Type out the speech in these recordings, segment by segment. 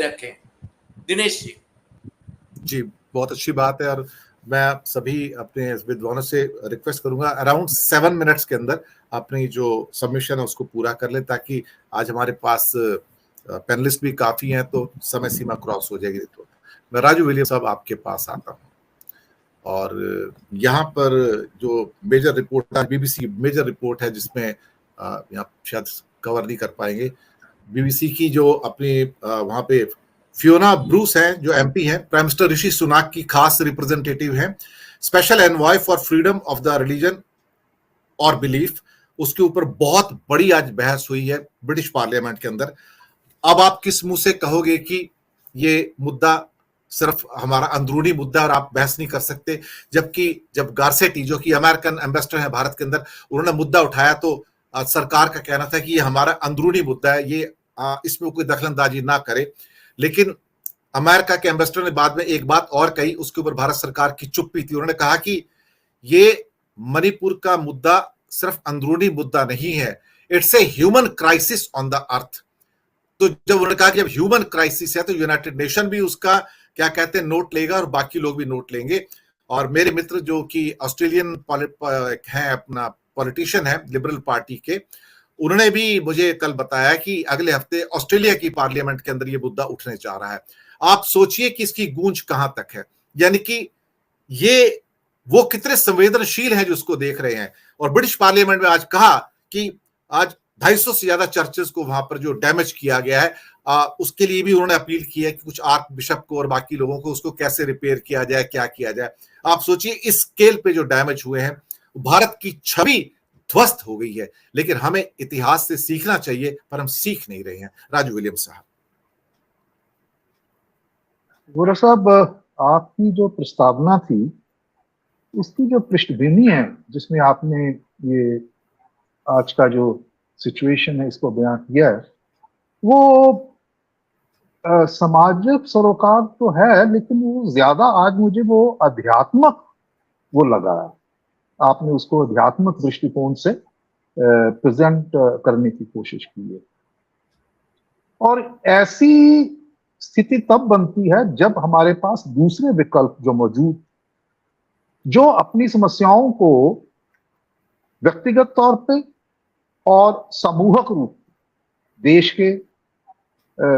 रखें। दिनेश जी। जी, बहुत अच्छी बात है, और मैं सभी अपने विद्वानों से रिक्वेस्ट करूंगा अराउंड 7 मिनट्स के अंदर अपनी जो सबमिशन है उसको पूरा कर ले, ताकि आज हमारे पास पैनलिस्ट भी काफी हैं, तो समय सीमा क्रॉस हो जाएगी। तो मैं राजू विलियम साहब आपके पास आता हूँ, और यहाँ पर जो major report BBC major report है, जिसमें यहाँ शायद कवर नहीं कर पाएंगे, बीबीसी की जो अपनी वहाँ पे फियोना ब्रूस हैं जो एमपी हैं, प्राइम मिनिस्टर ऋषि सुनाक की खास रिप्रेजेंटेटिव हैं, special envoy for freedom of the religion और बिलीफ, उसके ऊपर बहुत बड़ी आज बहस हुई है ब्रिटिश पार्लियामेंट के अंदर। अब आप किस मुंह से कहोगे कि ये मुद्दा सिर्फ हमारा अंदरूनी मुद्दा और आप बहस नहीं कर सकते, जबकि जब गारसेटी जो कि अमेरिकन एम्बेसडर है भारत के अंदर, उन्होंने मुद्दा उठाया तो सरकार का कहना था कि ये हमारा अंदरूनी मुद्दा है, ये इसमें कोई दखलंदाजी ना करे। लेकिन अमेरिका के एम्बेसडर ने बाद में एक बात और कही, उसके ऊपर भारत सरकार की चुप्पी थी। उन्होंने कहा कि ये मणिपुर का मुद्दा सिर्फ अंदरूनी मुद्दा नहीं है, it's a human crisis on the earth. तो जब उन्होंने कहा कि जब ह्यूमन क्राइसिस है तो यूनाइटेड नेशन भी उसका क्या कहते हैं नोट लेगा और बाकी लोग भी नोट लेंगे। और मेरे मित्र जो कि ऑस्ट्रेलियन हैं, अपना पॉलिटिशियन है लिबरल पार्टी के, उन्होंने भी मुझे कल बताया कि अगले हफ्ते ऑस्ट्रेलिया की पार्लियामेंट के अंदर ये मुद्दा उठने जा रहा है। आप सोचिए कि इसकी गूंज कहां तक है, यानी कि ये वो कितने संवेदनशील हैं जो उसको देख रहे हैं। और ब्रिटिश पार्लियामेंट में आज कहा कि आज 250 से ज्यादा चर्चेस को वहां पर जो डैमेज किया गया है, उसके लिए भी उन्होंने अपील की है कि कुछ आर्क बिशप को और बाकी लोगों को उसको कैसे रिपेयर किया जाए, क्या किया जाए। आप सोचिए इस स्केल पे जो डैमेज हुए हैं, भारत की छवि ध्वस्त हो गई है। लेकिन हमें इतिहास से सीखना चाहिए, पर हम सीख नहीं रहे हैं। राजू विलियम साहब। गोरा साहब, आपकी जो प्रस्तावना थी, इसकी जो पृष्ठभूमि है जिसमें आपने ये आज का जो सिचुएशन है इसको बयान किया है, वो सामाजिक सरोकार तो है, लेकिन वो ज्यादा आज मुझे वो अध्यात्मक वो लगा है। आपने उसको अध्यात्मक दृष्टिकोण से प्रेजेंट करने की कोशिश की है। और ऐसी स्थिति तब बनती है जब हमारे पास दूसरे विकल्प जो मौजूद, जो अपनी समस्याओं को व्यक्तिगत तौर पे और समूहक रूप देश के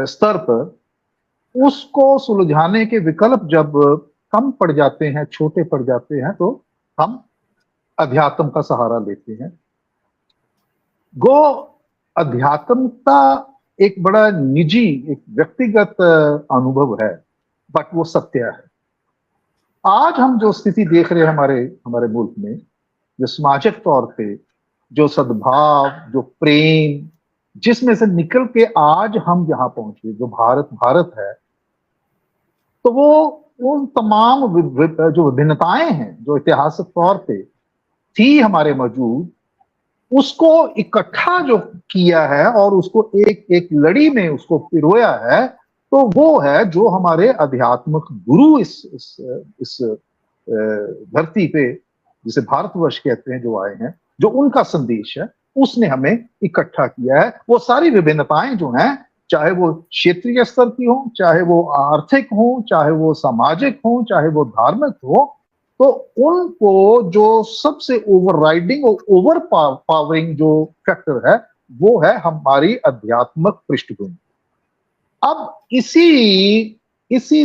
स्तर पर उसको सुलझाने के विकल्प जब कम पड़ जाते हैं, छोटे पड़ जाते हैं, तो हम अध्यात्म का सहारा लेते हैं। गो अध्यात्मता एक बड़ा निजी, एक व्यक्तिगत अनुभव है, बट वो सत्य है। आज हम जो स्थिति देख रहे हैं हमारे मुल्क में, जो सामाजिक तौर पे जो सद्भाव, जो प्रेम, जिसमें से निकल के आज हम यहां पहुंचे, जो भारत है, तो वो उन तमाम जो विभिन्नताएं हैं जो ऐतिहासिक तौर पे थी हमारे मौजूद, उसको इकट्ठा जो किया है और उसको एक एक लड़ी में उसको पिरोया है, तो वो है जो हमारे आध्यात्मिक गुरु इस धरती पे, जिसे भारतवर्ष कहते हैं, जो आए हैं, जो उनका संदेश है, उसने हमें इकट्ठा किया है। वो सारी विभिन्नताएं जो हैं, चाहे वो क्षेत्रीय स्तर की हो, चाहे वो आर्थिक हो, चाहे वो सामाजिक हो, चाहे वो धार्मिक हो, तो उनको जो सबसे ओवरराइडिंग और ओवर पावरिंग जो फैक्टर है, वो है हमारी आध्यात्मिक पृष्ठभूमि। अब इसी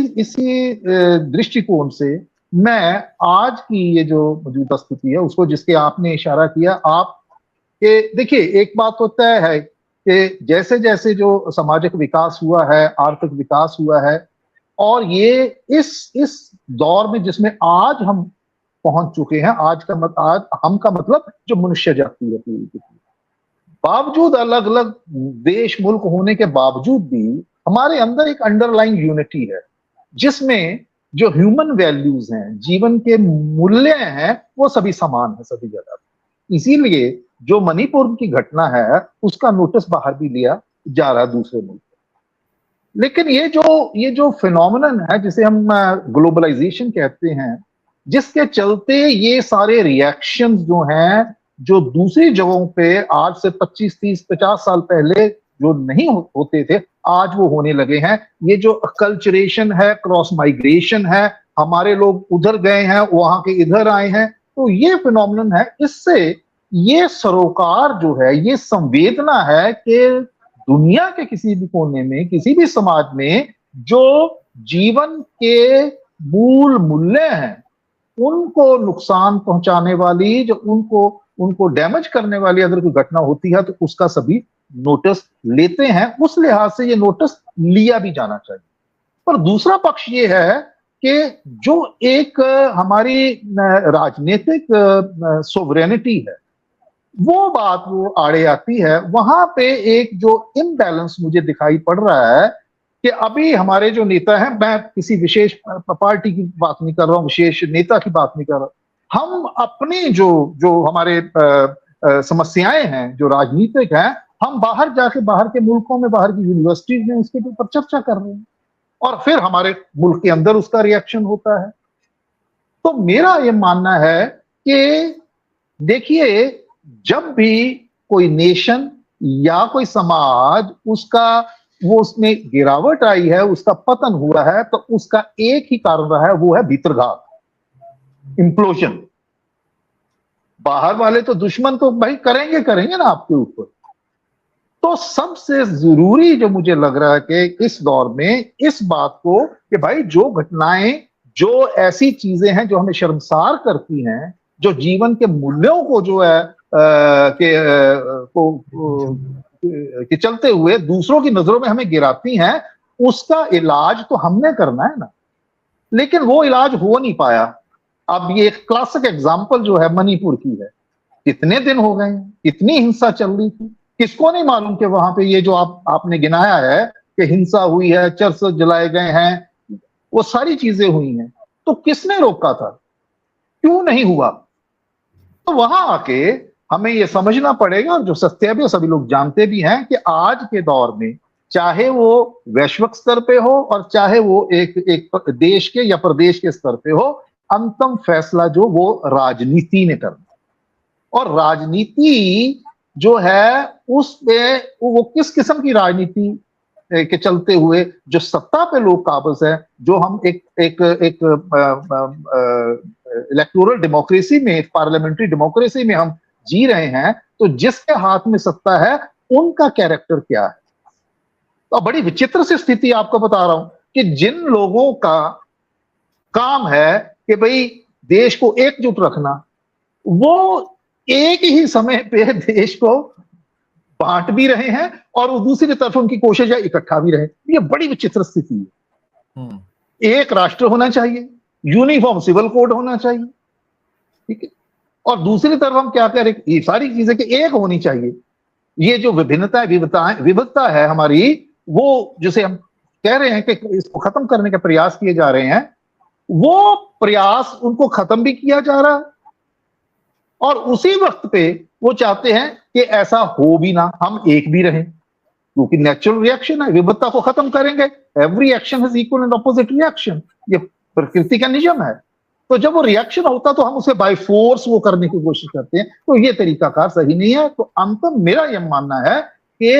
दृष्टिकोण से मैं आज की ये जो मौजूदा स्थिति है उसको, जिसके आपने इशारा किया, आप के देखिए, एक बात तो तय है कि जैसे जैसे जो सामाजिक विकास हुआ है, आर्थिक विकास हुआ है, और ये इस दौर में जिसमें आज हम पहुंच चुके हैं, आज हम का मतलब जो मनुष्य जाति है पूरी की पूरी, बावजूद अलग अलग देश मुल्क होने के बावजूद भी हमारे अंदर एक अंडरलाइंग यूनिटी है, जिसमें जो ह्यूमन वैल्यूज हैं, जीवन के मूल्य हैं, वो सभी समान है सभी जगह। इसीलिए जो मणिपुर की घटना है उसका नोटिस बाहर भी लिया जा रहा है दूसरे मुल्क। लेकिन ये जो फिनोमिनन है जिसे हम ग्लोबलाइजेशन कहते हैं, जिसके चलते ये सारे रिएक्शंस जो हैं, जो दूसरी जगहों पे आज से 25, 30, 50 साल पहले जो नहीं होते थे आज वो होने लगे हैं। ये जो कल्चरेशन है, क्रॉस माइग्रेशन है, हमारे लोग उधर गए हैं, वहां के इधर आए हैं, तो ये फिनोमिनन है। इससे ये सरोकार जो है, ये संवेदना है कि दुनिया के किसी भी कोने में, किसी भी समाज में जो जीवन के मूल मूल्य हैं, उनको नुकसान पहुंचाने वाली, जो उनको डैमेज करने वाली अगर कोई घटना होती है तो उसका सभी नोटिस लेते हैं। उस लिहाज से ये नोटिस लिया भी जाना चाहिए। पर दूसरा पक्ष ये है कि जो एक हमारी राजनीतिक सोवरेनिटी है, वो बात वो आड़े आती है। वहां पे एक जो इम्बैलेंस मुझे दिखाई पड़ रहा है कि अभी हमारे जो नेता हैं, मैं किसी विशेष पार्टी की बात नहीं कर रहा हूं, विशेष नेता की बात नहीं कर रहा, हम अपनी जो हमारे समस्याएं हैं, जो राजनीतिक हैं, हम बाहर जाके, बाहर के मुल्कों में, बाहर की यूनिवर्सिटीज में उसके ऊपर चर्चा कर रहे हैं और फिर हमारे मुल्क के अंदर उसका रिएक्शन होता है। तो मेरा ये मानना है कि देखिए, जब भी कोई नेशन या कोई समाज उसमें गिरावट आई है, उसका पतन हुआ है, तो उसका एक ही कारण रहा है, वो है भीतरघात, इंप्लोजन। बाहर वाले तो दुश्मन तो भाई करेंगे ना आपके ऊपर। तो सबसे जरूरी जो मुझे लग रहा है कि इस दौर में इस बात को कि भाई जो घटनाएं, जो ऐसी चीजें हैं जो हमें शर्मसार करती हैं, जो जीवन के मूल्यों को जो है कि चलते हुए दूसरों की नजरों में हमें गिराती हैं, उसका इलाज तो हमने करना है ना। लेकिन वो इलाज हो नहीं पाया। अब ये एक क्लासिक एग्जांपल जो है मणिपुर की है। कितने दिन हो गए, इतनी हिंसा चल रही थी, किसको नहीं मालूम कि वहां पे ये जो आपने गिनाया है कि हिंसा हुई है, चर्च जलाए गए हैं, वो सारी चीजें हुई हैं, तो किसने रोका था, क्यों नहीं हुआ? तो वहां आके हमें ये समझना पड़ेगा, और जो सत्य भी सभी लोग जानते भी हैं, कि आज के दौर में चाहे वो वैश्विक स्तर पे हो और चाहे वो एक देश के या प्रदेश के स्तर पे हो, अंतिम फैसला जो वो राजनीति ने करना। और राजनीति जो है उसमें वो किस किस्म की राजनीति के चलते हुए जो सत्ता पे लोग काबिज है, जो हम एक इलेक्टोरल डेमोक्रेसी में, एक पार्लियामेंट्री डेमोक्रेसी में हम जी रहे हैं, तो जिसके हाथ में सत्ता है उनका कैरेक्टर क्या है? तो बड़ी विचित्र सी स्थिति आपको बता रहा हूं कि जिन लोगों का काम है कि भाई देश को एकजुट रखना, वो एक ही समय पे देश को बांट भी रहे हैं और वो दूसरी तरफ उनकी कोशिश है इकट्ठा भी रहे। ये बड़ी विचित्र स्थिति है। एक राष्ट्र होना चाहिए, यूनिफॉर्म सिविल कोड होना चाहिए, ठीक है, और दूसरी तरफ हम क्या करें, ये सारी चीजें कि एक होनी चाहिए। ये जो विविधता है हमारी, वो जिसे हम कह रहे हैं कि इसको खत्म करने के प्रयास किए जा रहे हैं, वो प्रयास उनको खत्म भी किया जा रहा है और उसी वक्त पे वो चाहते हैं कि ऐसा हो भी ना, हम एक भी रहें, क्योंकि नेचुरल रिएक्शन है, विविधता को खत्म करेंगे, every action has equal and opposite reaction, ये प्रकृति का नियम है। तो जब वो रिएक्शन होता तो हम उसे बाय फोर्स वो करने की कोशिश करते हैं, तो ये तरीकाकार सही नहीं है। तो अंततः मेरा यह मानना है कि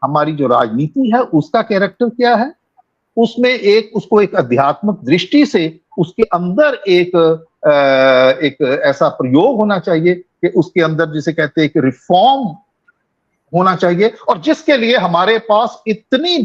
हमारी जो राजनीति है उसका कैरेक्टर क्या है, उसमें उसको एक अध्यात्मक दृष्टि से उसके अंदर एक ऐसा प्रयोग होना चाहिए कि उसके अंदर जिसे कहते हैं कि रिफॉर्म होना चाहिए, और जिसके लिए हमारे पास इतनी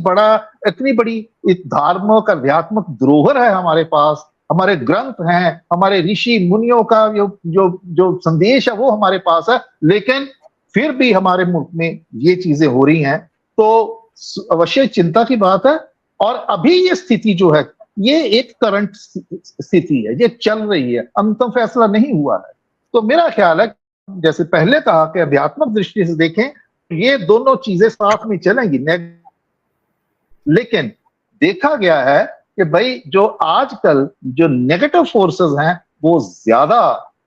बड़ी धार्मिक अध्यात्मक धरोहर है हमारे पास, हमारे ग्रंथ हैं, हमारे ऋषि मुनियों का जो संदेश है वो हमारे पास है। लेकिन फिर भी हमारे मुल्क में ये चीजें हो रही हैं, तो अवश्य चिंता की बात है। और अभी ये स्थिति जो है, ये एक करंट स्थिति है, ये चल रही है, अंतिम फैसला नहीं हुआ है। तो मेरा ख्याल है, जैसे पहले कहा कि अध्यात्मक दृष्टि से देखें, ये दोनों चीजें साथ में चलेंगी। लेकिन देखा गया है कि भाई जो आजकल जो नेगेटिव फोर्सेस हैं वो ज्यादा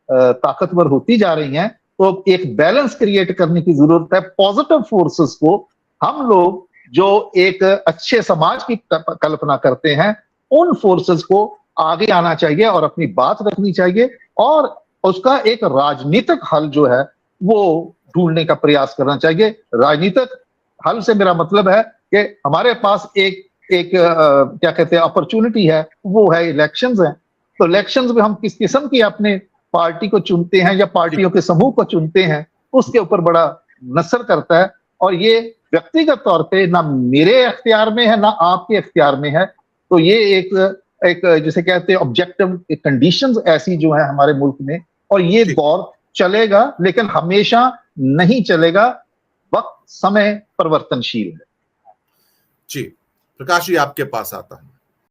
ताकतवर होती जा रही हैं, तो एक बैलेंस क्रिएट करने की जरूरत है। पॉजिटिव फोर्सेस को हम लोग जो एक अच्छे समाज की कल्पना करते हैं, उन फोर्सेस को आगे आना चाहिए और अपनी बात रखनी चाहिए, और उसका एक राजनीतिक हल जो है वो ढूंढने का प्रयास करना चाहिए। राजनीतिक हल से मेरा मतलब है कि हमारे पास एक क्या कहते हैं अपॉर्चुनिटी है, वो है इलेक्शंस हैं। तो इलेक्शंस में हम किस किस्म की अपने पार्टी को चुनते हैं या पार्टियों के समूह को चुनते हैं, उसके ऊपर बड़ा नसर करता है। और ये व्यक्तिगत तौर पे ना मेरे इख्तियार में है ना आपके इख्तियार में है। तो ये एक जिसे कहते हैं ऑब्जेक्टिव कंडीशंस ऐसी जो है हमारे मुल्क में, और ये दौर चलेगा, लेकिन हमेशा नहीं चलेगा। वक्त समय परिवर्तनशील है। जी, प्रकाश जी आपके पास आता हूं।